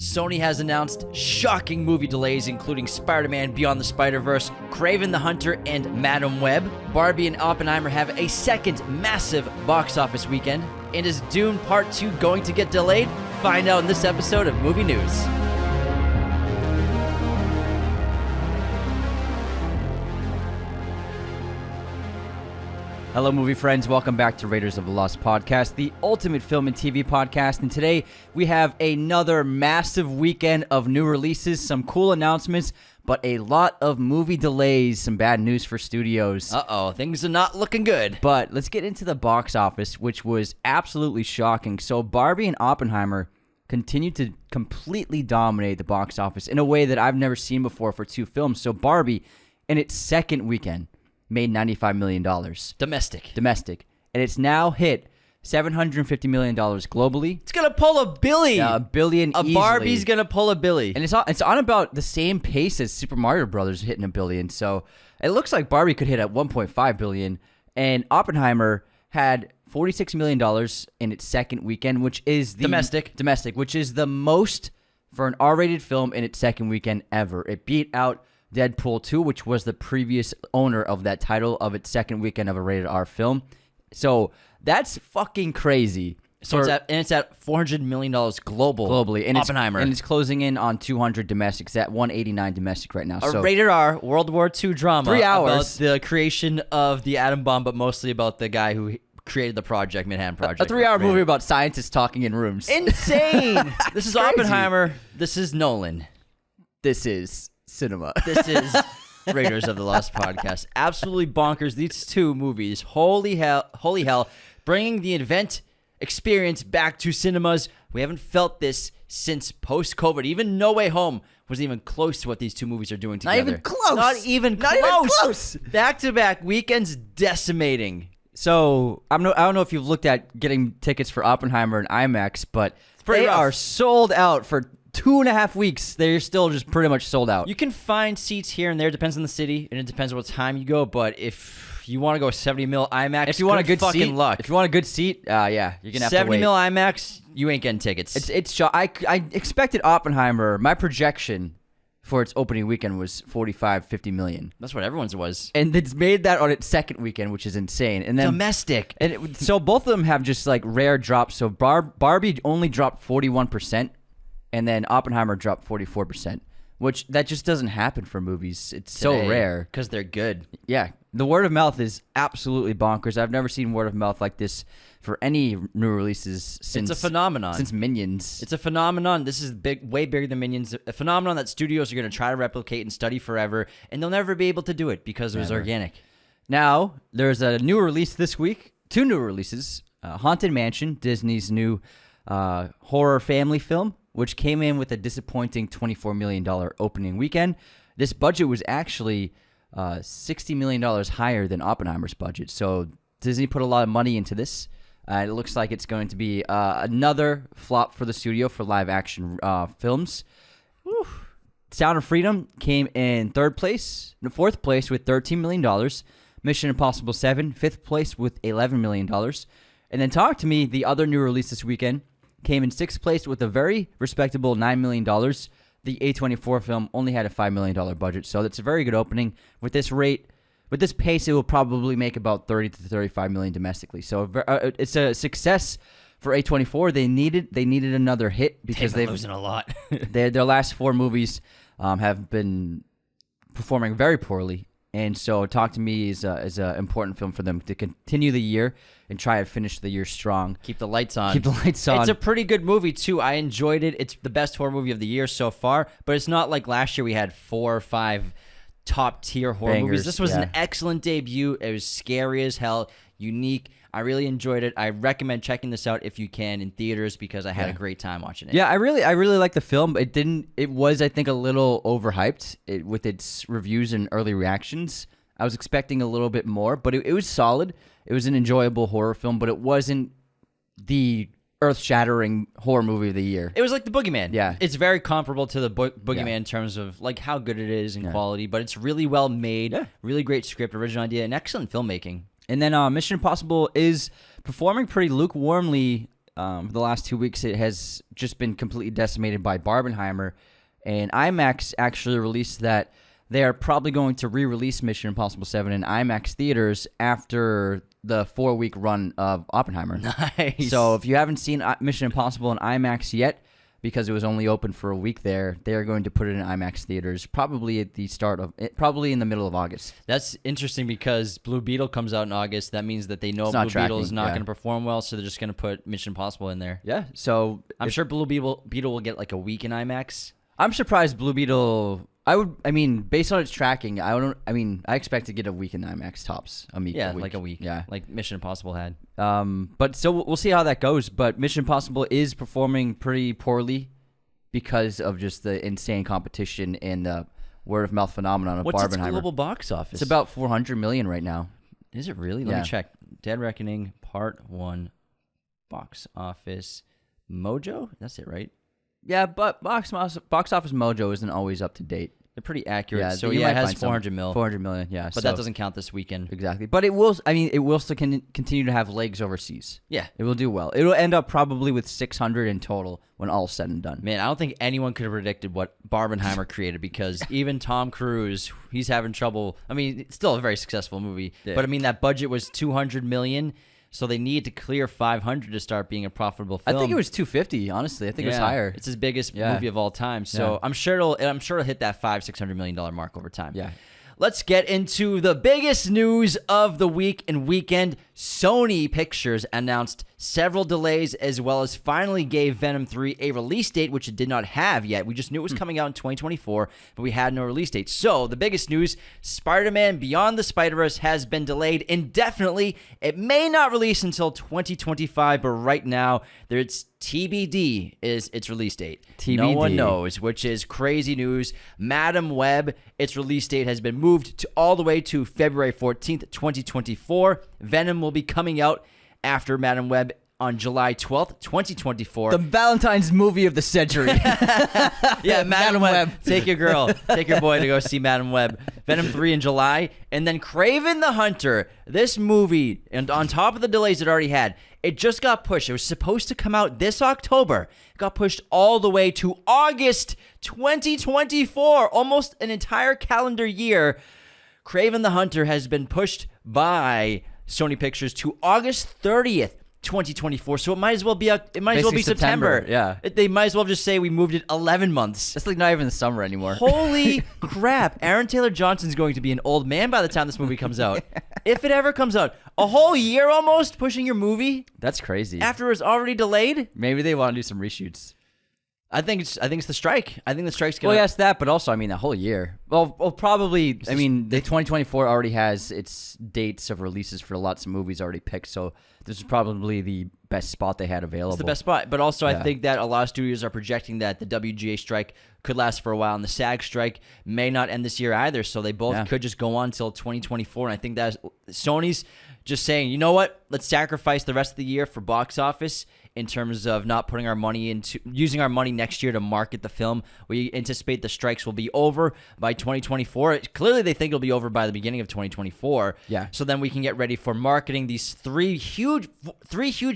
Sony has announced shocking movie delays, including Spider-Man Beyond the Spider-Verse, Kraven the Hunter, and Madam Web. Barbie and Oppenheimer have a second massive box office weekend. And is Dune Part 2 going to get delayed? Find out in this episode of Movie News. Hello, movie friends. Welcome back to Raiders of the Lost Podcast, the ultimate film and TV podcast. And today we have another massive weekend of new releases, some cool announcements, but a lot of movie delays, some bad news for studios. Things are not looking good. But let's get into the box office, which was absolutely shocking. So Barbie and Oppenheimer continue to completely dominate the box office in a way that I've never seen before for two films. So Barbie, in its second weekend, made $95 million. Domestic. And it's now hit $750 million globally. It's going to pull $1 billion. $1 billion easily. Barbie's going to pull $1 billion. And it's on about the same pace as Super Mario Brothers hitting $1 billion. So it looks like Barbie could hit at $1.5 billion. And Oppenheimer had $46 million in its second weekend, which is the domestic, which is the most for an R-rated film in its second weekend ever. It beat out Deadpool 2, which was the previous owner of that title of its second weekend of a rated R film. So that's fucking crazy. So it's at $400 million globally. And Oppenheimer. It's closing in on 200 domestic. It's at 189 domestic right now. A rated R World War II drama. 3 hours. About the creation of the atom bomb, but mostly about the guy who created the project, Manhattan Project. A 3-hour movie about scientists talking in rooms. Insane. This is Oppenheimer. This is Nolan. This is cinema. This is Raiders of the Lost Podcast. Absolutely bonkers. These two movies, holy hell, bringing the event experience back to cinemas. We haven't felt this since post-COVID. Even No Way Home wasn't even close to what these two movies are doing together. Not even close. Back-to-back weekends decimating. So I don't know if you've looked at getting tickets for Oppenheimer and IMAX, but they are sold out for 2.5 weeks. They're still just pretty much sold out. You can find seats here and there. Depends on the city, and it depends on what time you go. But if you want to go 70 mil IMAX, if you want a good fucking seat, luck. If you want a good seat, yeah, you're gonna have to wait. 70 mil IMAX, you ain't getting tickets. I expected Oppenheimer. My projection for its opening weekend was 45-50 million. That's what everyone's was. And it's made that on its second weekend, which is insane. And then domestic. And so both of them have just like rare drops. So Barbie only dropped 41%. And then Oppenheimer dropped 44%, which that just doesn't happen for movies. It's so rare. Because they're good. Yeah. The word of mouth is absolutely bonkers. I've never seen word of mouth like this for any new releases since... It's a phenomenon. Since Minions. It's a phenomenon. This is way bigger than Minions. A phenomenon that studios are going to try to replicate and study forever, and they'll never be able to do it because it was organic. Now, there's a new release this week. 2 new releases. Haunted Mansion, Disney's new horror family film, which came in with a disappointing $24 million opening weekend. This budget was actually $60 million higher than Oppenheimer's budget. So Disney put a lot of money into this. It looks like it's going to be another flop for the studio for live-action films. Whew. Sound of Freedom came in fourth place with $13 million. Mission Impossible 7, fifth place with $11 million. And then Talk to Me, the other new release this weekend, came in sixth place with a very respectable $9 million. The A24 film only had a $5 million budget, so that's a very good opening. With this rate, with this pace, it will probably make about $30 to $35 million domestically. So it's a success for A24. They needed another hit because they've been losing a lot. Their last 4 movies have been performing very poorly. And so Talk to Me is an important film for them to continue the year and try to finish the year strong. Keep the lights on. It's a pretty good movie, too. I enjoyed it. It's the best horror movie of the year so far, but it's not like last year we had 4 or 5 top-tier horror movies. This was an excellent debut. It was scary as hell, unique. I really enjoyed it. I recommend checking this out if you can in theaters because I had a great time watching it. Yeah, I really like the film. It was, I think, a little overhyped with its reviews and early reactions. I was expecting a little bit more, but it was solid. It was an enjoyable horror film, but it wasn't the earth-shattering horror movie of the year. It was like The Boogeyman. Yeah. It's very comparable to The Boogeyman in terms of like how good it is and quality, but it's really well made, really great script, original idea, and excellent filmmaking. And then Mission Impossible is performing pretty lukewarmly For the last 2 weeks, it has just been completely decimated by Barbenheimer. And IMAX actually released that they are probably going to re-release Mission Impossible 7 in IMAX theaters after the 4-week run of Oppenheimer. Nice. So if you haven't seen Mission Impossible in IMAX yet, because it was only open for a week there, they are going to put it in IMAX theaters probably at the start of probably in the middle of August. That's interesting because Blue Beetle comes out in August. That means that they know Blue Beetle is not going to perform well, so they're just going to put Mission Impossible in there. Yeah, so I'm sure Blue Beetle will get like a week in IMAX. I'm surprised Blue Beetle. Based on its tracking, I expect to get a week in IMAX tops. Like a week. Yeah, like Mission Impossible had. But so we'll see how that goes. But Mission Impossible is performing pretty poorly because of just the insane competition and the word of mouth phenomenon of What's Barbenheimer. its global box office? It's about 400 million right now. Is it really? Let me check. Dead Reckoning Part 1 box office mojo. That's it, right? Yeah, but box office mojo isn't always up to date. They're pretty accurate. Yeah, so you it might has find 400 mil. 400 million, yeah. But that doesn't count this weekend. Exactly. But it will. It will still continue to have legs overseas. Yeah, it will do well. It will end up probably with 600 in total when all's said and done. Man, I don't think anyone could have predicted what Barbenheimer created because even Tom Cruise, he's having trouble. I mean, it's still a very successful movie, but I mean that budget was 200 million. So they need to clear 500 to start being a profitable film. I think it was 250. Honestly, I think it was higher. It's his biggest movie of all time. So I'm sure it'll hit that $500-600 million mark over time. Yeah. Let's get into the biggest news of the week and weekend. Sony Pictures announced several delays as well as finally gave Venom 3 a release date, which it did not have yet. We just knew it was coming out in 2024, but we had no release date. So the biggest news, Spider-Man Beyond the Spider-Verse has been delayed indefinitely. It may not release until 2025, but right now it's TBD is its release date. TBD. No one knows, which is crazy news. Madam Web, its release date has been moved to all the way to February 14th, 2024. Venom will be coming out after Madam Web on July 12th, 2024. The Valentine's movie of the century. Yeah, Madam Web. Take your girl, take your boy to go see Madam Web. Venom 3 in July. And then Kraven the Hunter. This movie, and on top of the delays it already had, it just got pushed. It was supposed to come out this October. It got pushed all the way to August 2024. Almost an entire calendar year. Kraven the Hunter has been pushed by Sony Pictures to August 30th, 2024. So it might as well be September. Yeah. They might as well just say we moved it 11 months. It's like not even the summer anymore. Holy crap. Aaron Taylor Johnson's going to be an old man by the time this movie comes out. If it ever comes out. A whole year almost pushing your movie That's crazy. after it's already delayed? Maybe they want to do some reshoots. I think it's the strike. I think the strike's going to... Well, yes, that, but also, a whole year. Well, probably, the 2024 already has its dates of releases for lots of movies already picked, so this is probably the best spot they had available. It's the best spot. But also, I think that a lot of studios are projecting that the WGA strike could last for a while, and the SAG strike may not end this year either, so they both could just go on until 2024, and I think that Sony's just saying, you know what? Let's sacrifice the rest of the year for box office in terms of not putting our money into using our money next year to market the film. We anticipate the strikes will be over by 2024. Clearly, they think it'll be over by the beginning of 2024. Yeah. So then we can get ready for marketing these three huge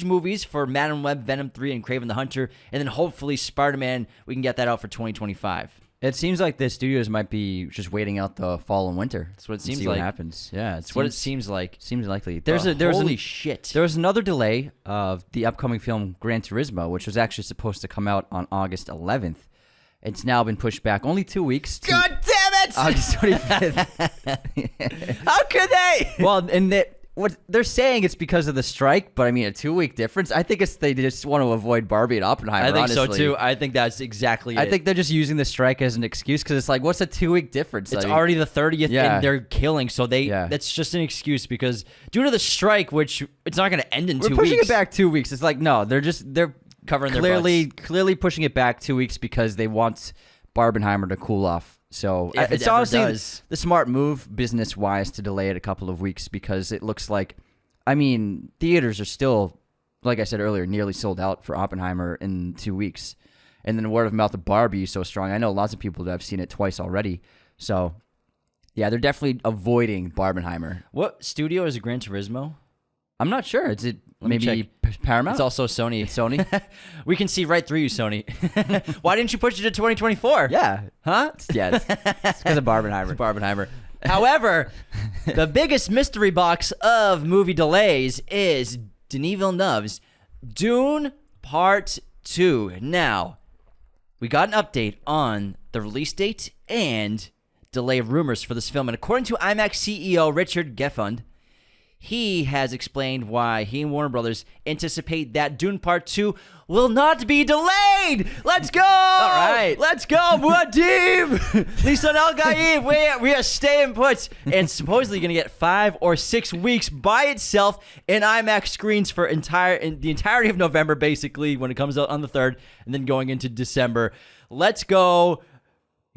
movies for Madam Web, Venom 3, and Kraven the Hunter, and then hopefully Spider-Man. We can get that out for 2025. It seems like the studios might be just waiting out the fall and winter. That's what it seems see like. What happens. Yeah, That's what it seems like. Seems likely. Holy shit. There was another delay of the upcoming film Gran Turismo, which was actually supposed to come out on August 11th. It's now been pushed back only 2 weeks. God damn it! August 25th. How could they? Well, and what they're saying it's because of the strike, but a 2-week difference. I think they just want to avoid Barbie and Oppenheimer. I think honestly. so too. I think that's exactly it. I think they're just using the strike as an excuse because it's like, what's a 2-week difference? It's already the 30th and they're killing, so that's just an excuse because due to the strike, which it's not going to end in 2 weeks. We're pushing it back 2 weeks. It's like, no, they're covering clearly pushing it back 2 weeks because they want Barbenheimer to cool off. So it's honestly the smart move business-wise to delay it a couple of weeks because it looks like, theaters are theaters like I said earlier, nearly sold out for Oppenheimer in 2 weeks. And then the word of mouth of Barbie is so strong. I know lots of people that have seen it twice already. So, yeah, they're definitely avoiding Barbenheimer. What studio is Gran Turismo? I'm not sure. Is it Let me Maybe check. Paramount? It's also Sony. It's Sony? We can see right through you, Sony. Why didn't you push it to 2024? Yeah. Huh? Yeah, it's because of Barbenheimer. Barbenheimer. However, the biggest mystery box of movie delays is Denis Villeneuve's Dune Part 2. Now, we got an update on the release date and delay rumors for this film. And according to IMAX CEO Richard Geffund, he has explained why he and Warner Brothers anticipate that Dune Part 2 will not be delayed. Let's go! All right. Let's go, Muad'Dib! Lisa Al Gaib, we are staying put. And supposedly going to get 5 or 6 weeks by itself in IMAX screens for the entirety of November, basically, when it comes out on the 3rd, and then going into December. Let's go.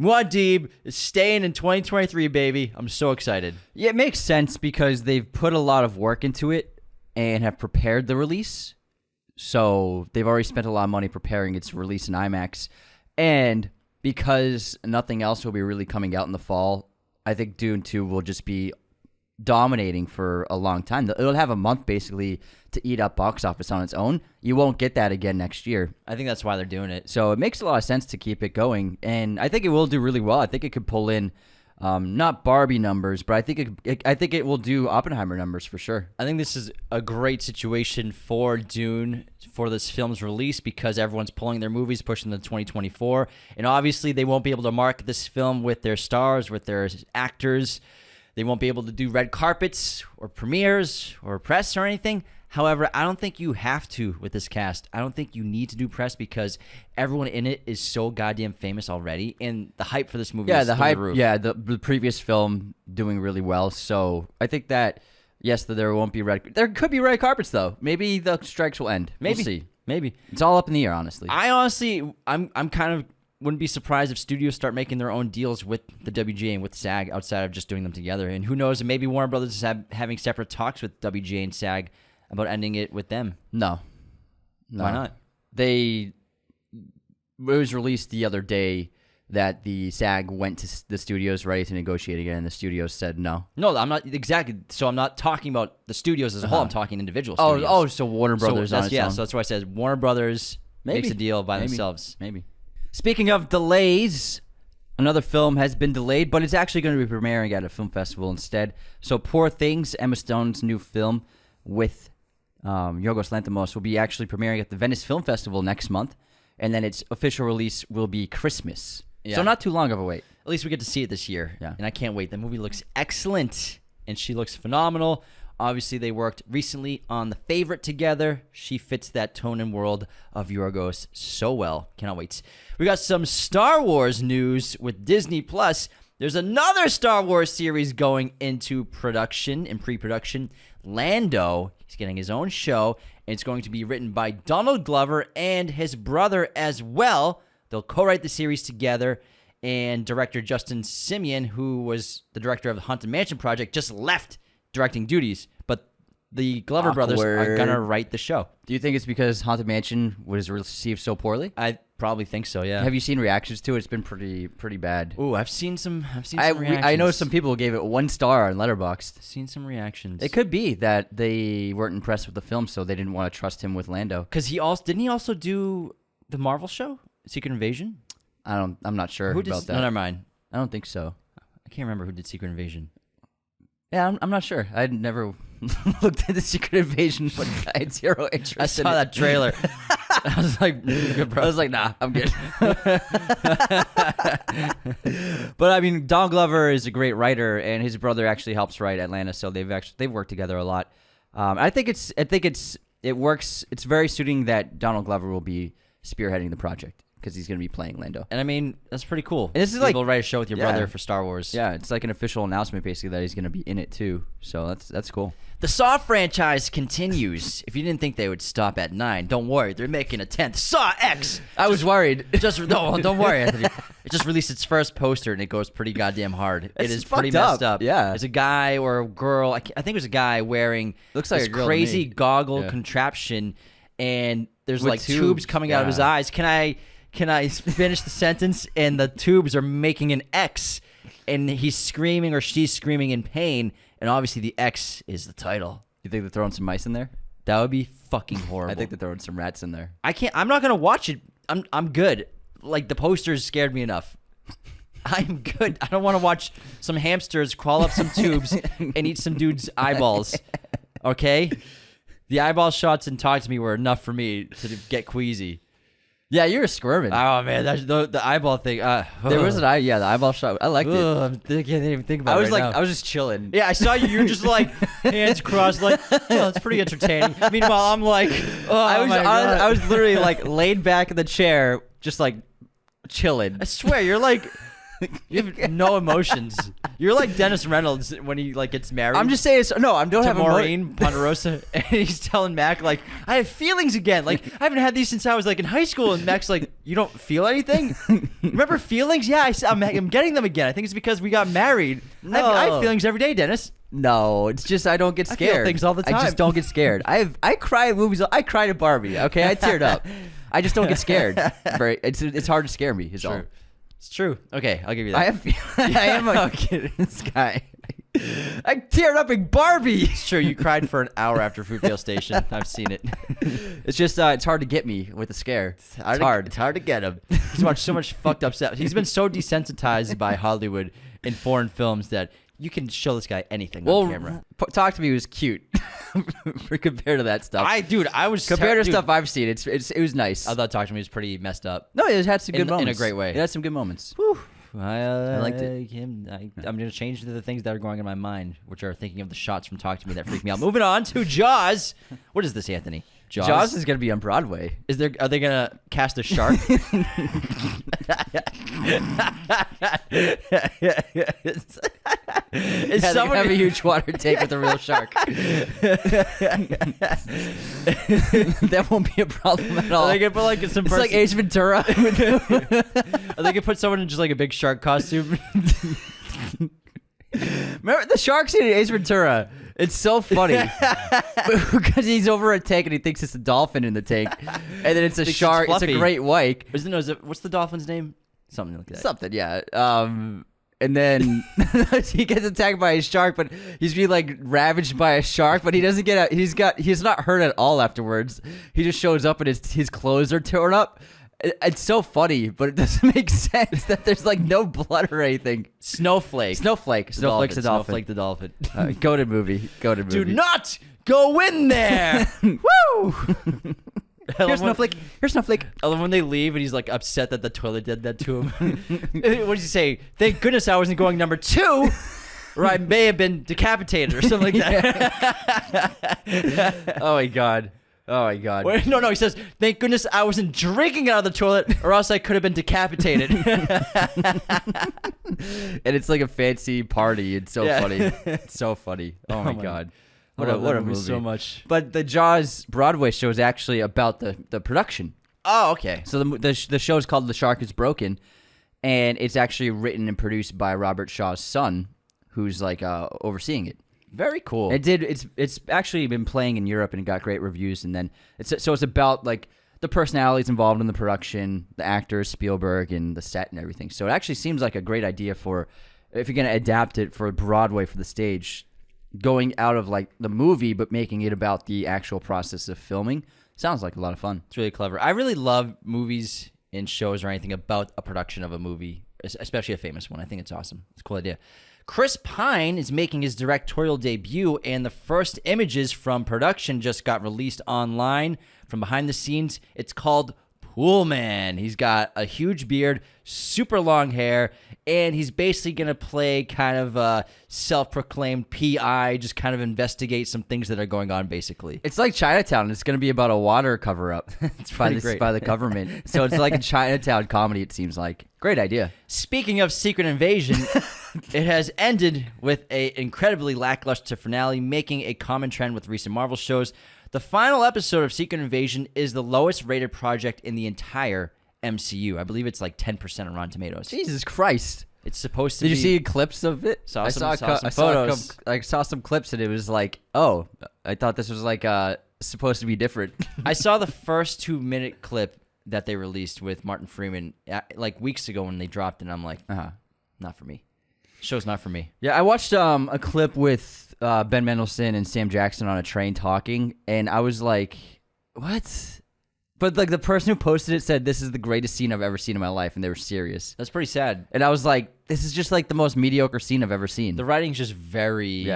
Muad'Dib is staying in 2023, baby. I'm so excited. Yeah, it makes sense because they've put a lot of work into it and have prepared the release. So they've already spent a lot of money preparing its release in IMAX. And because nothing else will be really coming out in the fall, I think Dune 2 will just be dominating for a long time. It'll have a month basically to eat up box office on its own. You won't get that again next year. I think that's why they're doing it. So it makes a lot of sense to keep it going. And I think it will do really well. I think it could pull in not Barbie numbers, but I think it will do Oppenheimer numbers for sure. I think this is a great situation for Dune, for this film's release, because everyone's pulling their movies, pushing them to 2024. And obviously they won't be able to market this film with their stars, with their actors. They won't be able to do red carpets or premieres or press or anything. However, I don't think you have to with this cast. I don't think you need to do press because everyone in it is so goddamn famous already, and the hype for this movie is the through hype. the roof. Yeah, the previous film doing really well. So I think that yes, that there won't be there could be red carpets though. Maybe the strikes will end. Maybe. We'll see. Maybe. It's all up in the air, honestly. I'm kind of wouldn't be surprised if studios start making their own deals with the WGA and with SAG outside of just doing them together. And who knows? Maybe Warner Brothers is having separate talks with WGA and SAG about ending it with them. No. Why not? It was released the other day that the SAG went to the studios ready to negotiate again, and the studios said no. No, I'm not exactly. So I'm not talking about the studios as a whole. I'm talking individual studios. So Warner Brothers on its own. So that's why I said Warner Brothers makes a deal by themselves. Maybe. Speaking of delays, another film has been delayed, but it's actually going to be premiering at a film festival instead. So Poor Things, Emma Stone's new film with Yorgos Lanthimos, will be actually premiering at the Venice Film Festival next month, and then its official release will be Christmas. Yeah. So not too long of a wait. At least we get to see it this year. Yeah. And I can't wait. The movie looks excellent, and she looks phenomenal. Obviously, they worked recently on The Favorite together. She fits that tone and world of Yorgos so well. Cannot wait. We got some Star Wars news with Disney+. There's another Star Wars series going into production, in pre-production. Lando, he's getting his own show, and it's going to be written by Donald Glover and his brother as well. They'll co-write the series together, and director Justin Simien, who was the director of the Haunted Mansion project, just left directing duties, but the Glover brothers are gonna write the show. Do you think it's because Haunted Mansion was received so poorly? I probably think so. Yeah. Have you seen reactions to it? It's been pretty bad. Ooh, I've seen some reactions. I know some people gave it 1 star on Letterboxd. Seen some reactions. It could be that they weren't impressed with the film, so they didn't want to trust him with Lando. Because didn't he also do the Marvel show, Secret Invasion? I'm not sure about that. No, never mind. I don't think so. I can't remember who did Secret Invasion. Yeah, I'm not sure. I'd never looked at the Secret Invasion, but I had zero interest. I saw that trailer. I was like, I was like, nah, I'm good. But I mean, Don Glover is a great writer, and his brother actually helps write Atlanta, so they've worked together a lot. I think it works. It's very suiting that Donald Glover will be spearheading the project because he's going to be playing Lando. And I mean, that's pretty cool. And this is People write a show with your brother for Star Wars. Yeah, it's like an official announcement basically that he's going to be in it too. So that's cool. The Saw franchise continues. If you didn't think they would stop at 9, don't worry. They're making a 10th. Saw X! I was worried. Don't worry, Anthony. It just released its first poster, and it goes pretty goddamn hard. It is pretty messed up. Yeah. There's a guy or a girl, I think it was a guy wearing Looks like this a girl to crazy me. goggle Yeah. contraption, and there's With like tubes coming out of his yeah. eyes. Can I finish the sentence? And the tubes are making an X, and he's screaming or she's screaming in pain, and obviously the X is the title. You think they're throwing some mice in there? That would be fucking horrible. I think they're throwing some rats in there. I can't. I'm not gonna watch it. I'm good. Like the posters scared me enough. I'm good. I don't want to watch some hamsters crawl up some tubes and eat some dude's eyeballs. Okay, the eyeball shots and Talk to Me were enough for me to get queasy. Yeah, you were squirming. Oh man, that's the eyeball thing. There was the eyeball shot. I liked it. I can't even think about it. I was just chilling. Yeah, I saw you. You're just like hands crossed, like, oh, it's pretty entertaining. Meanwhile, I'm like, oh, I was literally like laid back in the chair, just like chilling. I swear, you're like, you have no emotions. You're like Dennis Reynolds when he like gets married. I'm just saying. I don't have Maureen Ponderosa, and he's telling Mac like, I have feelings again. Like I haven't had these since I was like in high school. And Mac's like, you don't feel anything? Remember feelings? Yeah, I'm getting them again. I think it's because we got married. No. I have feelings every day, Dennis. No, it's just I don't get scared. I feel things all the time. I just don't get scared. I cry at movies. I cried at Barbie. Okay, I teared up. I just don't get scared. It's hard to scare me. Is all. It's true. Okay, I'll give you that. I am a kid. This guy. I teared up in Barbie. It's true. You cried for an hour after Fruitvale Station. I've seen it. It's just it's hard to get me with the scare. It's hard. It's hard to get him. He's watched so much fucked up stuff. He's been so desensitized by Hollywood and foreign films that you can show this guy anything on camera. Talk to Me was cute compared to that stuff. I was compared to stuff I've seen. It was nice. I thought Talk to Me was pretty messed up. No, it had some good moments in a great way. It had some good moments. Whew. I liked it. I'm going to change to the things that are going in my mind, which are thinking of the shots from Talk to Me that freak me out. Moving on to Jaws. What is this, Anthony? Jaws is going to be on Broadway. Are they going to cast a shark? Is someone have a huge water tank with a real shark? That won't be a problem at all. Are they gonna put like some? It's like Ace Ventura. Are they gonna put someone in just like a big shark costume? Remember the shark scene in Ace Ventura? It's so funny because he's over a tank and he thinks it's a dolphin in the tank, and then it's a shark. It's a great white. What's the dolphin's name? Something like that. Something, yeah. And then he gets attacked by a shark, but he's being like ravaged by a shark, but he doesn't get out. He's not hurt at all afterwards. He just shows up and his clothes are torn up. It's so funny, but it doesn't make sense that there's like no blood or anything. Snowflake's the dolphin. Snowflake the dolphin. Go to movie. Do not go in there. Woo! Here's Snowflake. I love when they leave and he's like upset that the toilet did that to him. What does he say? Thank goodness I wasn't going number 2, or I may have been decapitated or something like that. Oh my god. Wait, no, he says, thank goodness I wasn't drinking out of the toilet or else I could have been decapitated. And it's like a fancy party. It's so funny. It's so funny. Oh my god. What a movie. So much. But the Jaws Broadway show is actually about the production. Oh, okay. So the show is called The Shark is Broken, and it's actually written and produced by Robert Shaw's son, who's like overseeing it. Very cool. It's actually been playing in Europe and it got great reviews. And then it's about like the personalities involved in the production, the actors, Spielberg, and the set and everything. So it actually seems like a great idea for if you're going to adapt it for Broadway for the stage, going out of like the movie but making it about the actual process of filming. Sounds like a lot of fun. It's really clever. I really love movies and shows or anything about a production of a movie, especially a famous one. I think it's awesome. It's a cool idea. Chris Pine is making his directorial debut, and the first images from production just got released online from behind the scenes. It's called Pool Man. He's got a huge beard, super long hair, and he's basically going to play kind of a self-proclaimed PI, just kind of investigate some things that are going on, basically. It's like Chinatown. It's going to be about a water cover-up by the government. So it's like a Chinatown comedy, it seems like. Great idea. Speaking of Secret Invasion, it has ended with an incredibly lackluster finale, making a common trend with recent Marvel shows. The final episode of Secret Invasion is the lowest rated project in the entire MCU. I believe it's like 10% on Rotten Tomatoes. Jesus Christ. It's supposed to be... Did you see clips of it? I saw some photos. I saw some clips and it was like, oh, I thought this was like supposed to be different. I saw the first 2-minute clip that they released with Martin Freeman like weeks ago when they dropped it, and I'm like, not for me. Show's not for me. Yeah, I watched a clip with Ben Mendelsohn and Sam Jackson on a train talking, and I was like, what? But like the person who posted it said, this is the greatest scene I've ever seen in my life, and they were serious. That's pretty sad. And I was like, this is just like the most mediocre scene I've ever seen. The writing's just very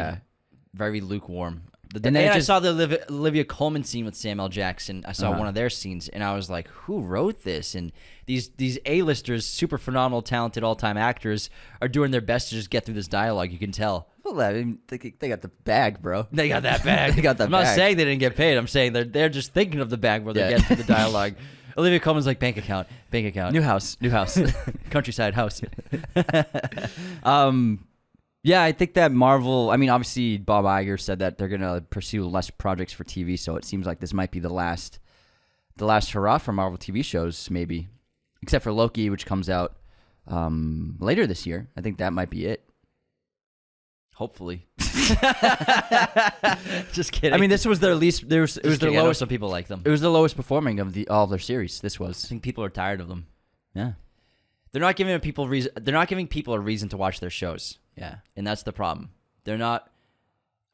lukewarm. And then I saw the Olivia Colman scene with Samuel Jackson. I saw one of their scenes, and I was like, who wrote this? And these A-listers, super phenomenal, talented, all-time actors, are doing their best to just get through this dialogue. You can tell. Well, I mean, they got the bag, bro. They got that bag. They got that I'm bag. not saying they didn't get paid. I'm saying they're just thinking of the bag where they're getting through the dialogue. Olivia Colman's like, bank account. New house. Countryside house. Yeah, I think that Marvel, I mean, obviously Bob Iger said that they're going to pursue less projects for TV, so it seems like this might be the last hurrah for Marvel TV shows, maybe. Except for Loki, which comes out later this year. I think that might be it. Hopefully. Just kidding. I mean, this was their least, it was their lowest. Some people like them. It was the lowest performing of all of their series, this was. I think people are tired of them. Yeah. They're not giving people a reason to watch their shows. Yeah. And that's the problem. They're not.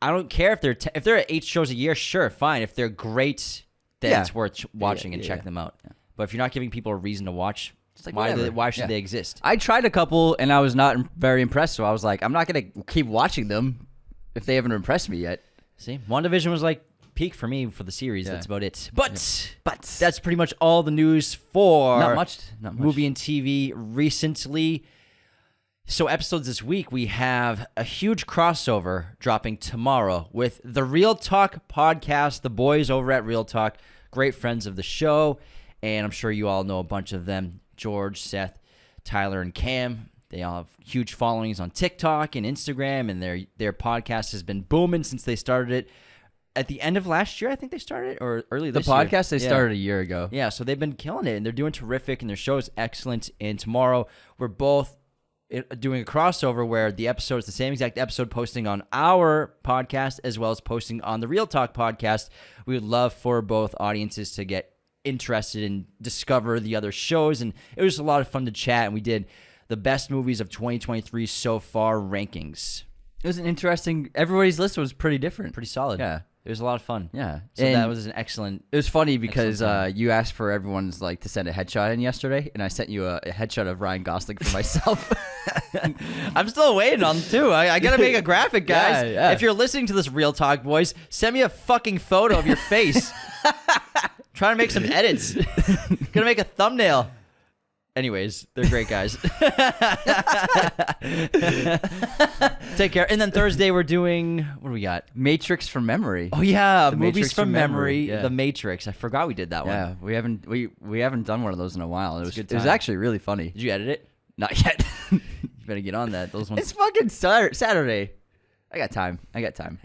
I don't care if they're at 8 shows a year. Sure, fine. If they're great, then it's worth watching and check them out. Yeah. But if you're not giving people a reason to watch, it's like why should they exist? I tried a couple and I was not very impressed. So I was like, I'm not gonna keep watching them if they haven't impressed me yet. See, WandaVision was like peak for me for the series. That's about it. But that's pretty much all the news for not much movie and TV recently. So episodes this week, we have a huge crossover dropping tomorrow with the Real Talk podcast. The boys over at Real Talk, great friends of the show, and I'm sure you all know a bunch of them. George, Seth, Tyler, and Cam. They all have huge followings on TikTok and Instagram, and their podcast has been booming since they started it. At the end of last year, I think they started it, or early this year. The podcast, they started a year ago. Yeah, so they've been killing it, and they're doing terrific, and their show is excellent. And tomorrow, we're both doing a crossover where the episode is the same exact episode posting on our podcast as well as posting on the Real Talk podcast. We would love for both audiences to get interested and discover the other shows, and it was a lot of fun to chat, and we did the best movies of 2023 so far rankings. It was an interesting, everybody's list was pretty different. Pretty solid. Yeah. It was a lot of fun. Yeah. So that was an excellent. It was funny because you asked for everyone's like to send a headshot in yesterday, and I sent you a headshot of Ryan Gosling for myself. I'm still waiting on them too. I got to make a graphic, guys. Yeah. If you're listening to this Real Talk, boys, send me a fucking photo of your face. Trying to make some edits. Gonna make a thumbnail. Anyways, they're great guys. Take care. And then Thursday we're doing, what do we got? Matrix from Memory. Oh yeah, The movies Matrix from from memory. Memory. Yeah. The Matrix. I forgot we did that one. Yeah, we haven't done one of those in a while. It good was time. actually really funny. Did you edit it? Not yet. You better get on that. Those ones. It's fucking Saturday. I got time. I got time.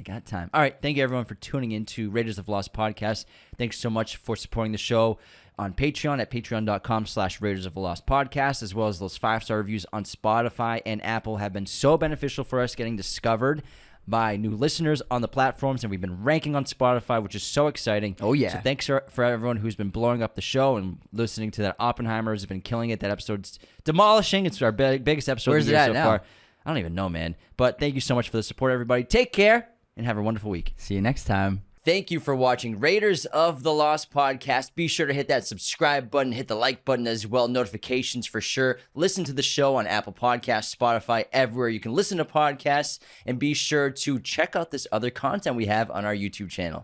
All right. Thank you, everyone, for tuning in to Raiders of Lost podcast. Thanks so much for supporting the show on Patreon at patreon.com/Raiders of the Lost podcast, as well as those 5-star reviews on Spotify and Apple have been so beneficial for us getting discovered by new listeners on the platforms, and we've been ranking on Spotify, which is so exciting. Oh, yeah. So thanks for everyone who's been blowing up the show and listening to that. Oppenheimer has been killing it. That episode's demolishing. It's our biggest episode Where's of the it year at so now? far. I don't even know, man. But thank you so much for the support, everybody. Take care and have a wonderful week. See you next time. Thank you for watching Raiders of the Lost podcast. Be sure to hit that subscribe button, hit the like button as well, notifications for sure. Listen to the show on Apple Podcasts, Spotify, everywhere you can listen to podcasts, and be sure to check out this other content we have on our YouTube channel.